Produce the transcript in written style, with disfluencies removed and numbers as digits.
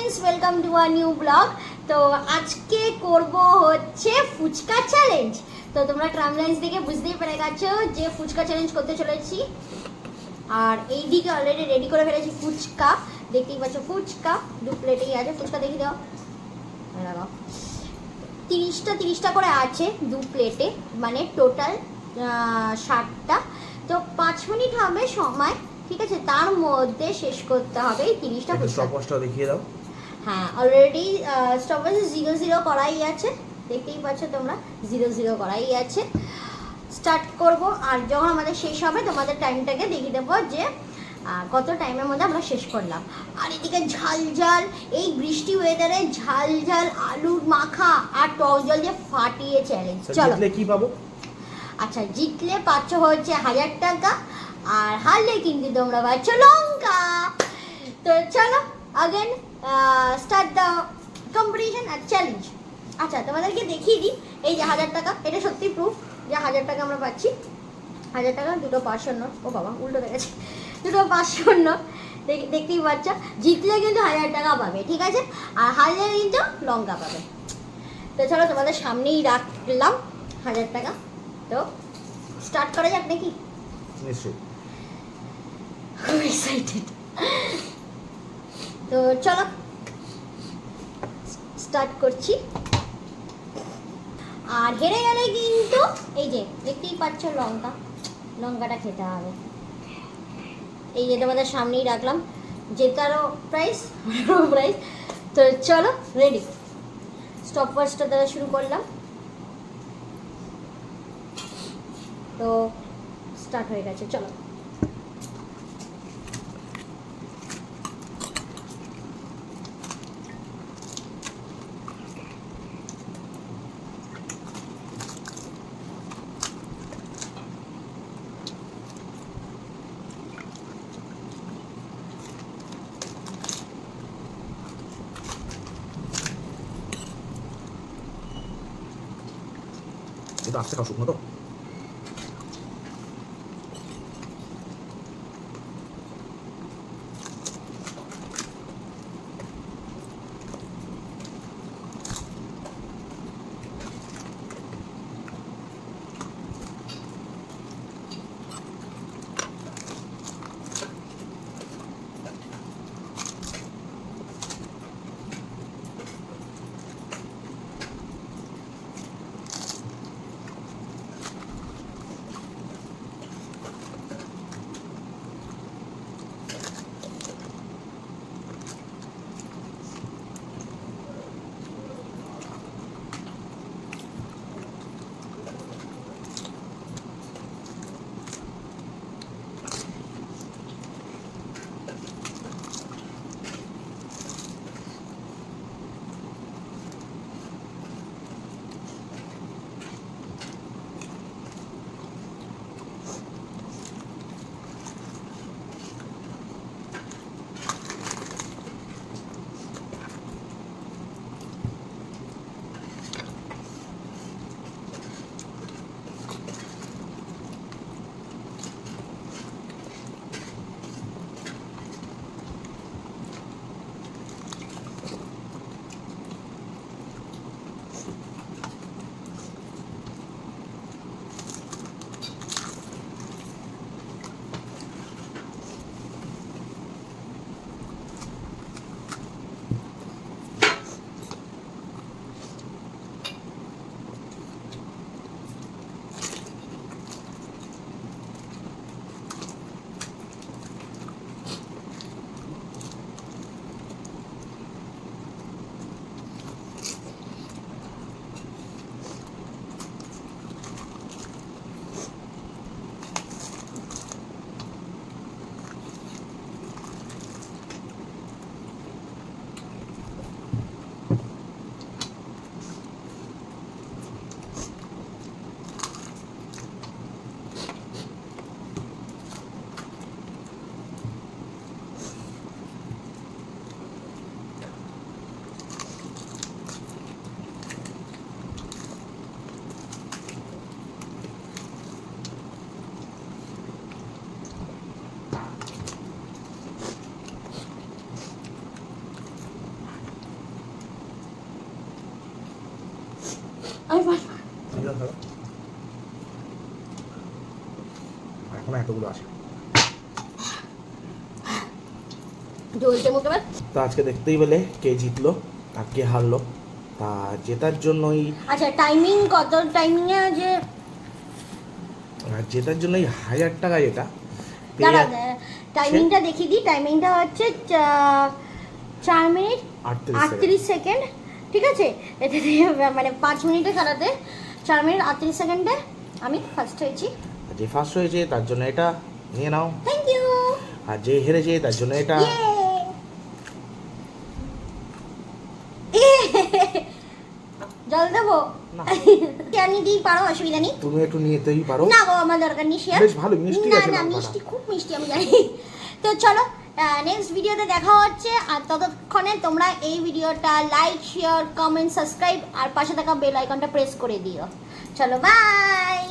Friends, welcome to a new blog. তো আজকে করব হচ্ছে ফুচকা চ্যালেঞ্জ। তো তোমরা ট্রামলাইন্স দেখে বুঝতেই পেরে গেছো যে ফুচকা চ্যালেঞ্জ করতে চলেছি। আর এইদিকে অলরেডি রেডি করে ফেলেছি ফুচকা, দেখতেই পাচ্ছ ফুচকা 2 প্লেটেই আছে। ফুচকা দেখিয়ে দাও, লাগাও। 30টা করে আছে 2 প্লেটে, মানে টোটাল 60টা। তো 5 মিনিট হবে সময়, ঠিক আছে? তার মধ্যে শেষ করতে হবে এই 30টা ফুচকা। স্টপওয়াচটা দেখিয়ে দাও। হ্যাঁ, অলরেডি স্টপওয়াচ 0-0 করাই আছে, দেখতেই পাচ্ছ তোমরা 0-0 করাই আছে। স্টার্ট করব, আর যখন আমাদের শেষ হবে তোমাদের টাইমটাকে দেখিয়ে দেবো যে কত টাইমের মধ্যে আমরা শেষ করলাম। আর এদিকে ঝাল ঝাল এই বৃষ্টি ওয়েদারে ঝাল ঝাল আলুর মাখা আর টক জল দিয়ে ফাটিয়ে চ্যালেঞ্জ। চলো, জিতলে কি পাবো? আচ্ছা, জিতলে পাচ্ছ হচ্ছে 1000 টাকা, আর হারলে কিন্তু তোমরা পাচ্ছ লঙ্কা। তো চলো আগেন স্টার্ট দ্য কম্পিটিশন আর চ্যালেঞ্জ। আচ্ছা, তোমাদেরকে দেখিয়ে দিই, এই যে 1000 টাকা, এটা সত্যি প্রুফ যে 1000 টাকা আমরা পাচ্ছি। 1000 টাকা, 2টো 500 নোট। ও বাবা, উল্টো হয়ে গেছে, 2টো 500 নোট। দেখতেই পাচ্ছ, জিতলে কিন্তু 1000 টাকা পাবে, ঠিক আছে? আর হারলে কিন্তু লঙ্কা পাবে। তো চলো, তোমাদের সামনেই রাখলাম 1000 টাকা। তো স্টার্ট করা যাক নাকি? নিশ্চয়ই। খুব এক্সাইটেড। তো চলো স্টার্ট করছি। আর হেরে গেলে কিন্তু এই যে দেখতেই পাচ্ছ লঙ্কাটা খেতে হবে। এই যে তোমাদের সামনেই রাখলাম, জেতারও প্রাইস প্রাইস। তো চলো রেডি, স্টপ ওয়াচটা দ্বারা শুরু করলাম। তো স্টার্ট হয়ে গেছে, চলো। এটা আস্তে খাও, শুকনো তো। আমি পারবো। ঠিক আছে দাও। এখন এতগুলো আছে। জ্বলছে মুখে এবার। তো আজকে দেখতেই পেলে কে জিতলো আর কে হারলো। তা জেতার জন্যই আচ্ছা টাইমিং কত টাইমিংয়ে যে জেতার জন্য এই 1000 টাকা যেটা দাঁড়া টাইমিংটা দেখিয়ে দিই। টাইমিংটা হচ্ছে 4 মিনিট 38 সেকেন্ড। ঠিক আছে, এতে মানে 5 মিনিটে খেলাতে 4 মিনিট 38 সেকেন্ডে আমি ফার্স্ট হয়েছি। যে ফার্স্ট হয়েছে তার জন্য এটা নিয়ে নাও, থ্যাংক ইউ। আর যে হেরেছে তার জন্য এটা। জল দেবো? না। জানি দিই, পারো, অসুবিধা নেই। তুমি একটু নিতেই পারো। না গো, আমার দরকার নেই শেয়ার। বেশ ভালো মিষ্টি না আছে না, লঙ্কাটা। মিষ্টি খুব মিষ্টি আমি জানি। তো চলো নেক্সট ভিডিওতে দেখা হচ্ছে। আর ততক্ষণে তোমরা এই ভিডিওটা লাইক, শেয়ার, কমেন্ট, সাবস্ক্রাইব আর পাশে থাকা বেল আইকনটা প্রেস করে দিও। চলো বাই।